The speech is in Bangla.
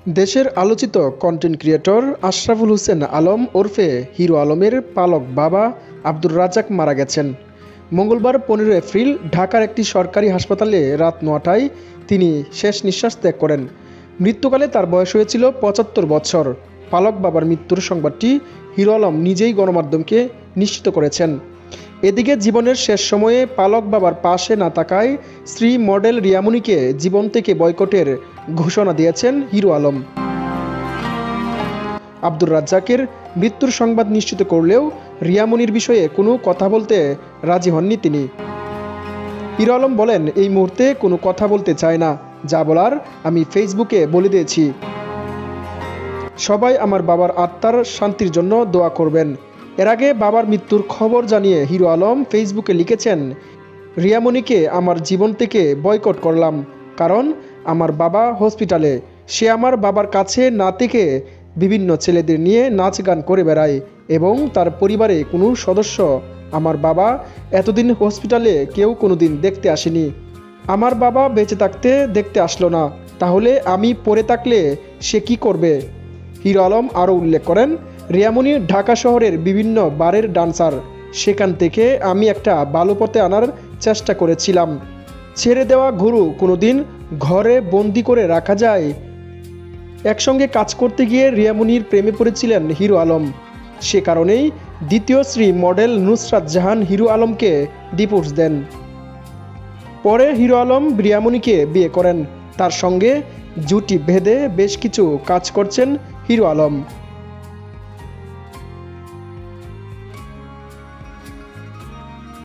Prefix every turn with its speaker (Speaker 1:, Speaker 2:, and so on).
Speaker 1: দেশের আলোচিত কন্টেন্ট ক্রিয়েটর আশরাফুল হোসেন আলম ওরফে হিরো আলমের পালক বাবা আব্দুর রাজ্জাক মারা গেছেন। মঙ্গলবার 15 এপ্রিল ঢাকার একটি সরকারি হাসপাতালে রাত 9টায় তিনি শেষ নিঃশ্বাস ত্যাগ করেন। মৃত্যুকালে তার বয়স হয়েছিল 75 বছর। পালক বাবার মৃত্যুর সংবাদটি হিরো আলম নিজেই গণমাধ্যমকে নিশ্চিত করেছেন। এদিকে জীবনের শেষ সময়ে পালক বাবার পাশে না থাকায় স্ত্রী মডেল রিয়ামণিকে জীবন থেকে বয়কটের ঘোষণা দিয়েছেন হিরো আলম। আব্দুর রাজ্জাকের মৃত্যুর সংবাদ নিশ্চিত করলেও রিয়ামণির বিষয়ে কোনো কথা বলতে রাজি হননি তিনি। হিরো আলম বলেন, এই মুহূর্তে কোনো কথা বলতে চাই না, যা বলার আমি ফেসবুকে বলে দিয়েছি। সবাই আমার বাবার আত্মার শান্তির জন্য দোয়া করবেন। এর আগে বাবার মৃত্যুর খবর জানিয়ে হিরো আলম ফেসবুকে লিখেছেন, রিয়ামণিকে আমার জীবন থেকে বয়কট করলাম, কারণ আমার বাবা হসপিটালে। সে আমার বাবার কাছে না থেকে বিভিন্ন ছেলেদের নিয়ে নাচ গান করে বেড়ায় এবং তার পরিবারে কোনো সদস্য আমার বাবা এতদিন হসপিটালে কেউ কোনো দিন দেখতে আসেনি। আমার বাবা বেঁচে থাকতে দেখতে আসলো না, তাহলে আমি পড়ে থাকলে সে কি করবে? হিরো আলম আরও উল্লেখ করেন, রিয়ামণি ঢাকা শহরের বিভিন্ন বারের ডান্সার। সেখান থেকে আমি একটা ভালো পথে আনার চেষ্টা করেছিলাম। ছেড়ে দেওয়া গরু কোনোদিন ঘরে বন্দি করে রাখা যায়? একসঙ্গে কাজ করতে গিয়ে রিয়ামণির প্রেমে পড়েছিলেন হিরো আলম। সে কারণেই দ্বিতীয় স্ত্রী মডেল নুসরাত জাহান হিরো আলমকে ডিভোর্স দেন। পরে হিরো আলম রিয়ামণিকে বিয়ে করেন। তার সঙ্গে জুটি বেঁধে বেশ কিছু কাজ করছেন হিরো আলম।